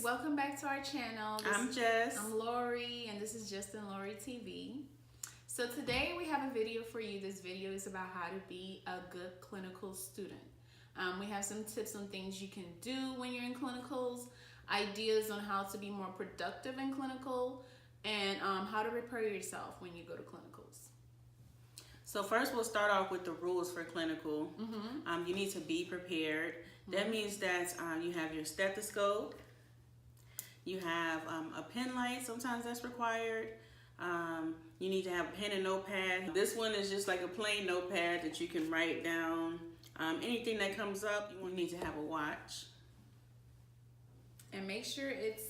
Welcome back to our channel. I'm Jess. I'm Lori, and this is Just and Lori TV. So today we have a video for you. This video is about how to be a good clinical student. We have some tips on things you can do when you're in clinicals, ideas on how to be more productive in clinical, and how to prepare yourself when you go to clinicals. So first we'll start off with the rules for clinical. You need to be prepared. That means that you have your stethoscope, you have a pen light, sometimes that's required. You need to have a pen and notepad. This one is just like a plain notepad that you can write down anything that comes up. You need to have a watch. And make sure it's,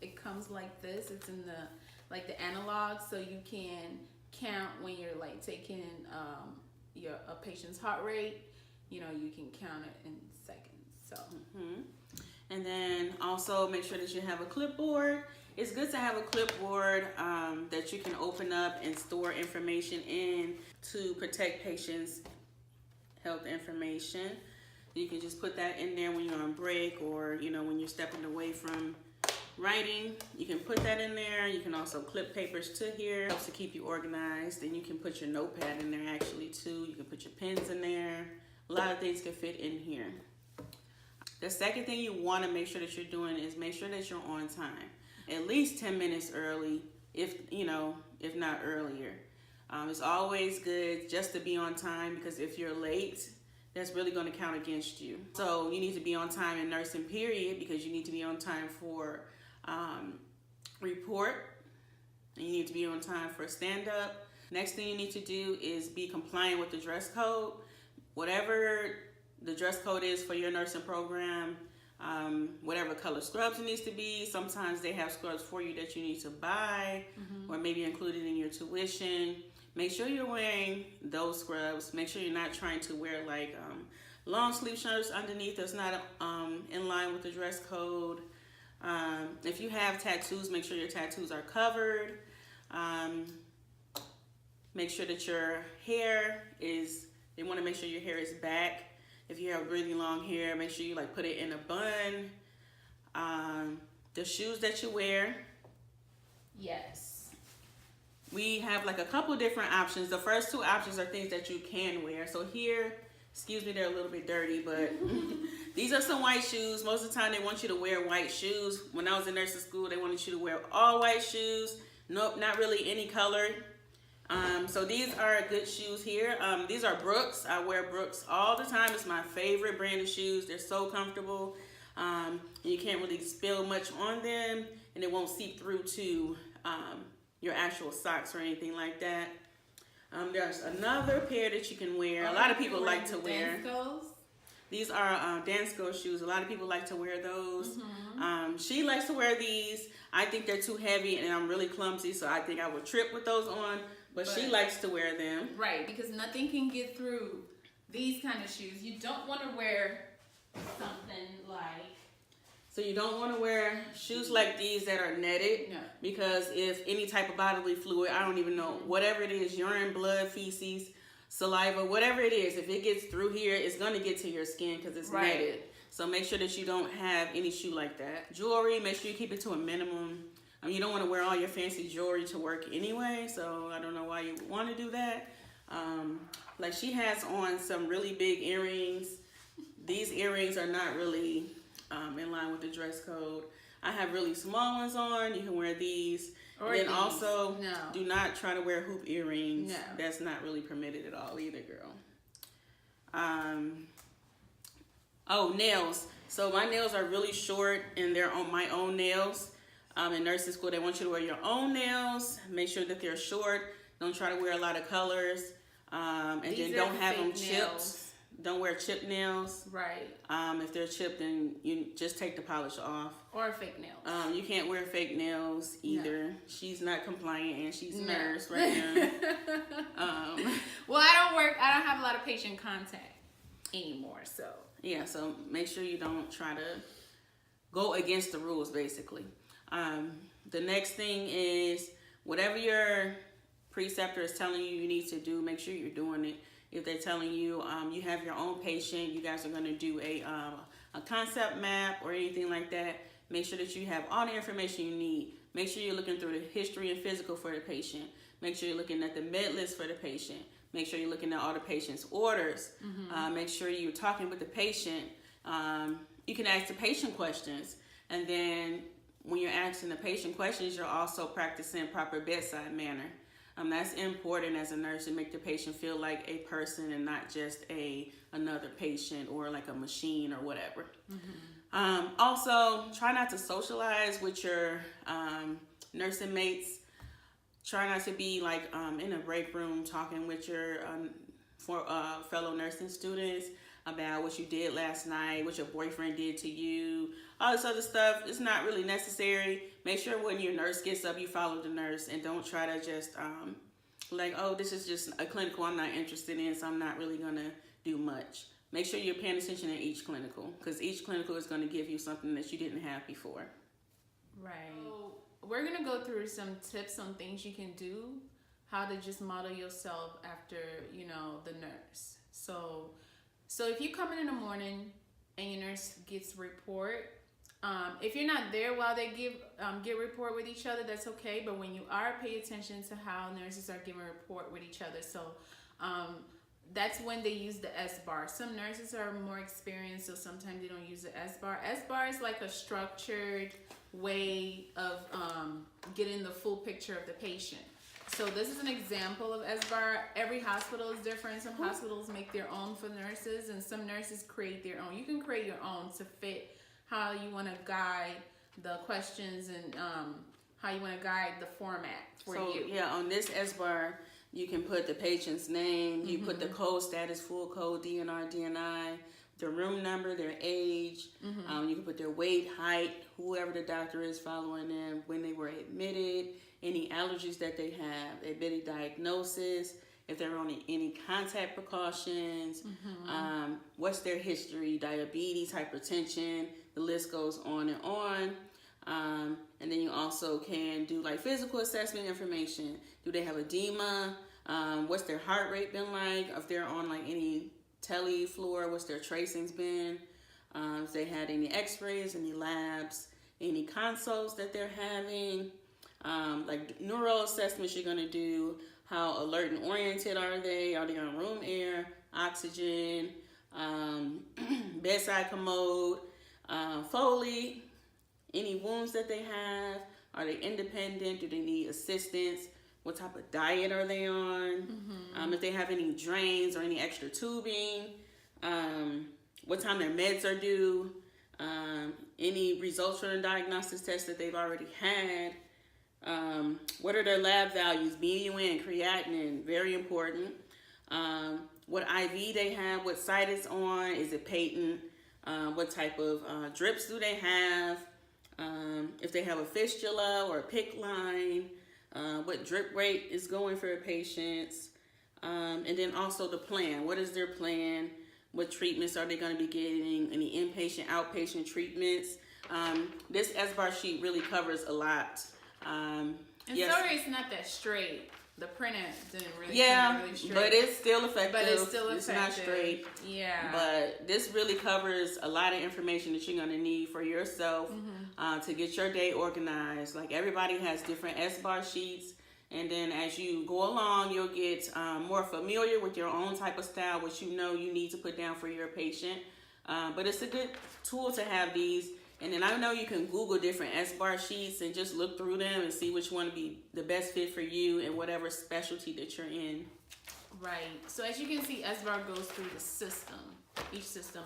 it comes like this. It's in the analog, so you can count when you're like taking a patient's heart rate. You can count it in seconds. So. And then also make sure that you have a clipboard. It's good to have a clipboard that you can open up and store information in to protect patients' health information. You can just put that in there when you're on break, or when you're stepping away from writing. You can put that in there. You can also clip papers to here. It helps to keep you organized. Then you can put your notepad in there actually too. You can put your pens in there. A lot of things can fit in here. The second thing you want to make sure that you're doing is make sure that you're on time. At least 10 minutes early, if not earlier. It's always good just to be on time, because if you're late, that's really going to count against you. So you need to be on time in nursing period, because you need to be on time for report, and you need to be on time for stand-up. Next thing you need to do is be compliant with the dress code. Whatever the dress code is for your nursing program, whatever color scrubs it needs to be. Sometimes they have scrubs for you that you need to buy or maybe included in your tuition. Make sure you're wearing those scrubs. Make sure you're not trying to wear like long sleeve shirts underneath that's not in line with the dress code. If you have tattoos, make sure your tattoos are covered. Make sure that your hair is, they want to make sure your hair is back. If you have really long hair, make sure you put it in a bun. The shoes that you wear. Yes. We have a couple different options. The first two options are things that you can wear. So here, excuse me, they're a little bit dirty, but these are some white shoes. Most of the time they want you to wear white shoes. When I was in nursing school, they wanted you to wear all white shoes. Nope, not really any color. So these are good shoes here. These are Brooks. I wear Brooks all the time. It's my favorite brand of shoes. They're so comfortable. And you can't really spill much on them, and it won't seep through to your actual socks or anything like that. There's another pair that you can wear. A lot of people like to wear. These are Dansko shoes. A lot of people like to wear those. She likes to wear these. I think they're too heavy and I'm really clumsy, so I think I would trip with those on. But she likes to wear them. Right, because nothing can get through these kind of shoes. You don't want to wear something like... So you don't want to wear shoes like these that are netted. No. Because if any type of bodily fluid, I don't even know, whatever it is, urine, blood, feces, saliva, whatever it is, if it gets through here, it's going to get to your skin because it's netted. So make sure that you don't have any shoe like that. Jewelry, make sure you keep it to a minimum. You don't want to wear all your fancy jewelry to work anyway, so I don't know why you would want to do that. Like she has on some really big earrings. These earrings are not really in line with the dress code. I have really small ones on. You can wear these. Or and then these. also, No. do not try to wear hoop earrings. No. That's not really permitted at all either, girl. Oh, nails. So my nails are really short, and they're on my own nails. In nursing school, they want you to wear your own nails. Make sure that they're short. Don't try to wear a lot of colors. And then don't have them chipped. Don't wear chipped nails. Right. If they're chipped, then you just take the polish off. Or fake nails. You can't wear fake nails either. No. She's not compliant, and she's a nurse right now. Well, I don't have a lot of patient contact anymore, so. Yeah, so make sure you don't try to go against the rules, basically. The next thing is whatever your preceptor is telling you need to do, make sure you're doing it. If they're telling you you have your own patient, you guys are going to do a concept map or anything like that, Make sure that you have all the information you need. Make sure you're looking through the history and physical for the patient. Make sure you're looking at the med list for the patient. Make sure you're looking at all the patient's orders. Make sure you're talking with the patient. You can ask the patient questions. And then when you're asking the patient questions, you're also practicing proper bedside manner. That's important as a nurse to make the patient feel like a person and not just another patient or like a machine or whatever. Also, try not to socialize with your nursing mates. Try not to be like in a break room talking with your fellow nursing students about what you did last night, what your boyfriend did to you, all this other stuff. It's not really necessary. Make sure when your nurse gets up, you follow the nurse and don't try to just like, oh, this is just a clinical I'm not interested in, so I'm not really gonna do much. Make sure you're paying attention in each clinical, because each clinical is going to give you something that you didn't have before. Right. So we're going to go through some tips on things you can do, how to just model yourself after, the nurse. So if you come in the morning and your nurse gets report, if you're not there while they get report with each other, that's okay. But when you are, pay attention to how nurses are giving report with each other. So that's when they use the S-bar. Some nurses are more experienced, so sometimes they don't use the S-bar. S-bar is like a structured way of getting the full picture of the patient. So this is an example of S-bar. Every hospital is different. Some hospitals make their own for nurses, and some nurses create their own. You can create your own to fit how you want to guide the questions and how you want to guide the format for you. So yeah, on this S-bar, you can put the patient's name, you put the code status, full code, DNR, DNI, their room number, their age. You can put their weight, height, whoever the doctor is following them, when they were admitted, any allergies that they have, admitted diagnosis, if they're on any contact precautions, what's their history, diabetes, hypertension, the list goes on and on. And then you also can do like physical assessment information. Do they have edema? What's their heart rate been like? If they're on like any tele floor, what's their tracings been? If they had any x-rays, any labs, any consults that they're having, like neuro assessments you're gonna do. How alert and oriented are they? Are they on room air, oxygen, bedside commode, Foley? Any wounds that they have, are they independent? Do they need assistance? What type of diet are they on? If they have any drains or any extra tubing, what time their meds are due, any results from the diagnostics test that they've already had, what are their lab values, BUN, creatinine, very important, what IV they have, what site it's on, is it patent, what type of drips do they have, if they have a fistula or a PICC line, what drip rate is going for the patients, and then also the plan. What is their plan? What treatments are they going to be getting? Any inpatient, outpatient treatments? This S-bar sheet really covers a lot. Sorry, it's not that straight. The printer didn't really really straight. But it's still effective. It's not straight. Yeah. But this really covers a lot of information that you're going to need for yourself to get your day organized. Like everybody has different S-bar sheets. And then as you go along, you'll get more familiar with your own type of style, which you know you need to put down for your patient. But it's a good tool to have these. And then I know you can Google different S-bar sheets and just look through them and see which one would be the best fit for you and whatever specialty that you're in. Right. So as you can see, S-bar goes through the system, each system,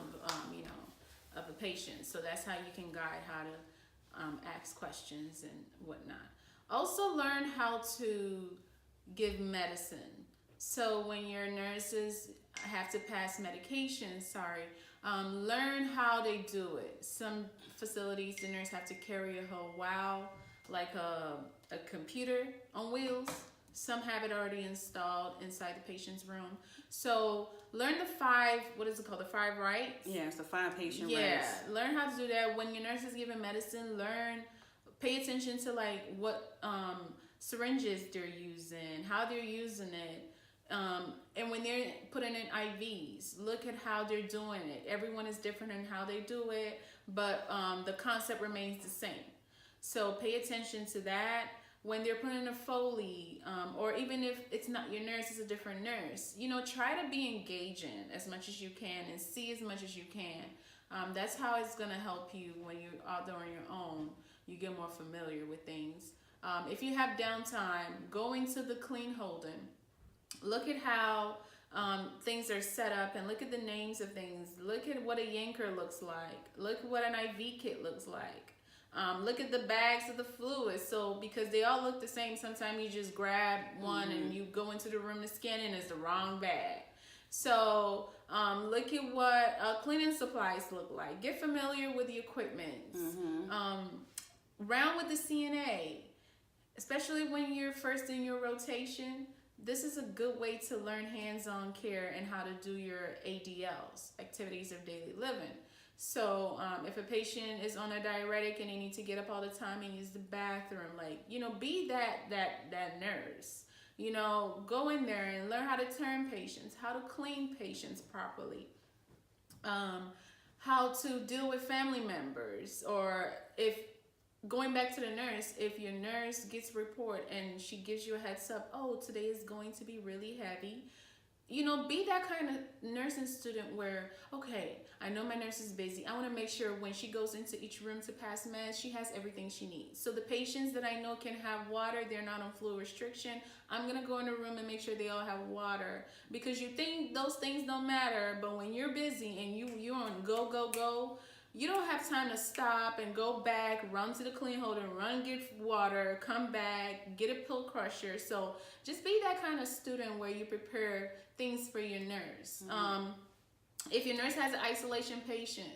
of a patient. So that's how you can guide how to ask questions and whatnot. Also learn how to give medicine. So when your nurses have to pass medication, learn how they do it. Some facilities, the nurse have to carry a whole like a computer on wheels. Some have it already installed inside the patient's room. So learn the 5 rights? Yeah, it's the 5 patient rights. Yeah, learn how to do that. When your nurse is giving medicine, pay attention to like what syringes they're using, how they're using it. And when they're putting in IVs, look at how they're doing it. Everyone is different in how they do it, but the concept remains the same. So pay attention to that. When they're putting a Foley, or even if it's not your nurse, it's a different nurse, try to be engaging as much as you can and see as much as you can. That's how it's going to help you when you're out there on your own. You get more familiar with things. If you have downtime, go into the clean holding. Look at how things are set up and look at the names of things. Look at what a yanker looks like. Look at what an IV kit looks like. Look at the bags of the fluids. So because they all look the same, sometimes you just grab one and you go into the room to scan it and it's the wrong bag. So look at what cleaning supplies look like. Get familiar with the equipment. Round with the CNA, especially when you're first in your rotation. This is a good way to learn hands-on care and how to do your ADLs, activities of daily living. So if a patient is on a diuretic and they need to get up all the time and use the bathroom, be that nurse. Go in there and learn how to turn patients, how to clean patients properly, how to deal with family members, or if going back to the nurse, if your nurse gets a report and she gives you a heads up, oh, today is going to be really heavy. Be that kind of nursing student where, okay, I know my nurse is busy. I want to make sure when she goes into each room to pass meds, she has everything she needs. So the patients that I know can have water, they're not on fluid restriction, I'm going to go in the room and make sure they all have water. Because you think those things don't matter, but when you're busy and you're on go, you don't have time to stop and go back, run to the clean holder, run get water, come back, get a pill crusher. So just be that kind of student where you prepare things for your nurse. If your nurse has an isolation patient,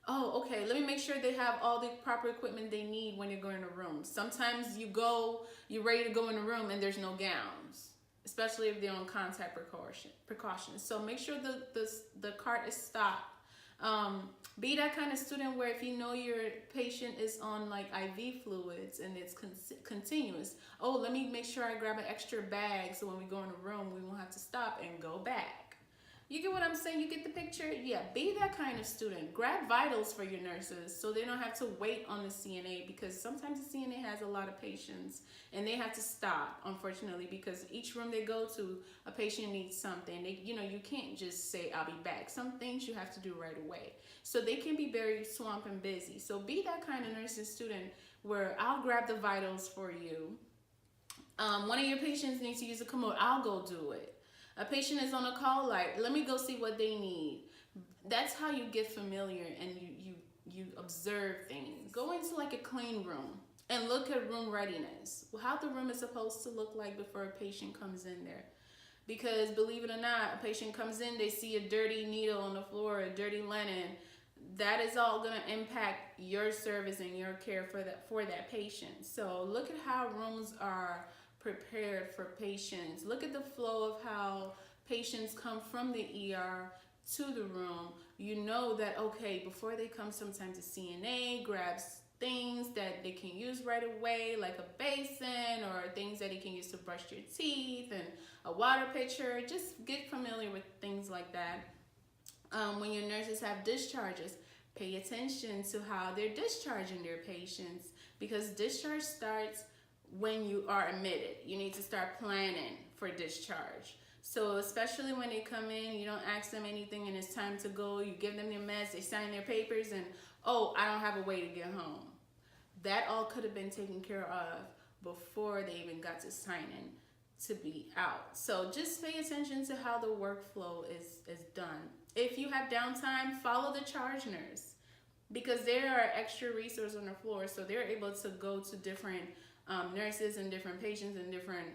oh, okay, let me make sure they have all the proper equipment they need when you're going in a room. Sometimes you're ready to go in a room and there's no gowns, especially if they're on contact precautions. So make sure the cart is stopped. Be that kind of student where if you know your patient is on like IV fluids and it's continuous, oh, let me make sure I grab an extra bag so when we go in a room, we won't have to stop and go back. You get what I'm saying? You get the picture? Yeah, be that kind of student. Grab vitals for your nurses so they don't have to wait on the CNA, because sometimes the CNA has a lot of patients and they have to stop, unfortunately, because each room they go to, a patient needs something. You can't just say, I'll be back. Some things you have to do right away. So they can be very swamped and busy. So be that kind of nursing student where I'll grab the vitals for you. One of your patients needs to use a commode. I'll go do it. A patient is on a call light. Let me go see what they need. That's how you get familiar and you observe things. Go into like a clean room and look at room readiness. How the room is supposed to look like before a patient comes in there. Because believe it or not, a patient comes in, they see a dirty needle on the floor, a dirty linen. That is all going to impact your service and your care for that patient. So look at how rooms are prepared for patients. Look at the flow of how patients come from the ER to the room. You know that, okay, before they come, sometimes the CNA grabs things that they can use right away, like a basin or things that you can use to brush your teeth and a water pitcher. Just get familiar with things like that. When your nurses have discharges, pay attention to how they're discharging their patients, because discharge starts when you are admitted. You need to start planning for discharge. So especially when they come in, you don't ask them anything and it's time to go. You give them their meds, they sign their papers, and oh, I don't have a way to get home. That all could have been taken care of before they even got to signing to be out. So just pay attention to how the workflow is done. If you have downtime, follow the charge nurse, because there are extra resources on the floor, so they're able to go to different nurses and different patients in different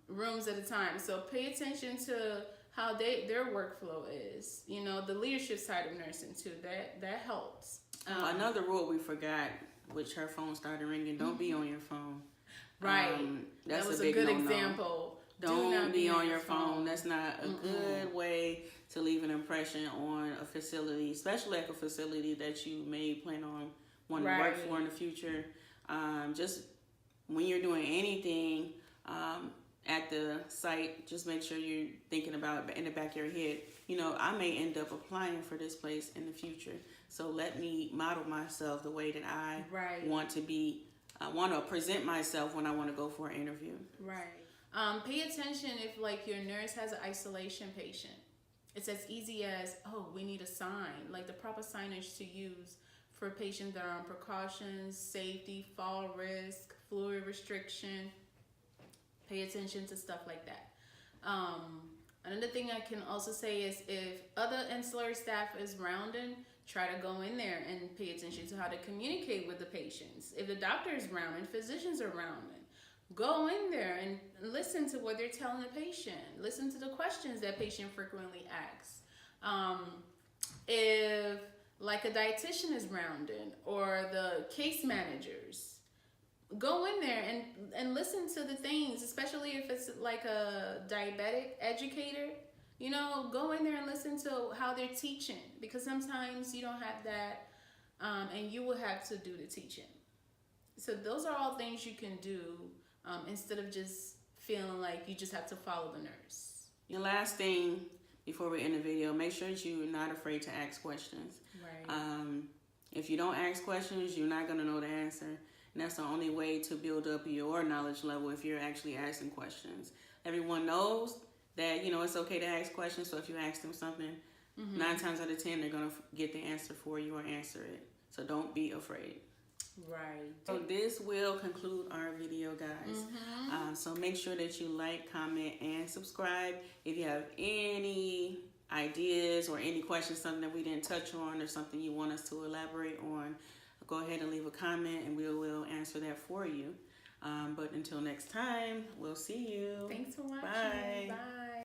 rooms at a time. So pay attention to how their workflow is. The leadership side of nursing too. That helps. Another rule we forgot, which her phone started ringing. Don't be on your phone. Right. That's that was a big good no-no. example. Don't be on your phone. That's not a good way to leave an impression on a facility, especially like a facility that you may plan on wanting to work for in the future. Just when you're doing anything at the site, just make sure you're thinking about it in the back of your head. I may end up applying for this place in the future. So let me model myself the way that I Right. want to be. I want to present myself when I want to go for an interview. Right. Pay attention if like your nurse has an isolation patient. It's as easy as, oh, we need a sign, like the proper signage to use for patients that are on precautions, safety, fall risk, fluid restriction. Pay attention to stuff like that. Another thing I can also say is if other ancillary staff is rounding, try to go in there and pay attention to how to communicate with the patients. If the doctor is rounding, physicians are rounding. Go in there and listen to what they're telling the patient. Listen to the questions that patient frequently asks. If like a dietitian is rounding or the case managers, go in there and listen to the things, especially if it's like a diabetic educator. You know, go in there and listen to how they're teaching, because sometimes you don't have that, and you will have to do the teaching. So those are all things you can do, instead of just feeling like you just have to follow the nurse. Your last thing before we end the video, make sure that you're not afraid to ask questions. Right. If you don't ask questions, you're not going to know the answer. And that's the only way to build up your knowledge level, if you're actually asking questions. Everyone knows that, you know, it's okay to ask questions. So if you ask them something, 9 times out of 10, they're going to get the answer for you or answer it. So don't be afraid. Right. So this will conclude our video, guys. So make sure that you like, comment, and subscribe. If you have any ideas or any questions, something that we didn't touch on or something you want us to elaborate on, go ahead and leave a comment and we will answer that for you. But until next time, we'll see you. Thanks for watching. Bye. Bye.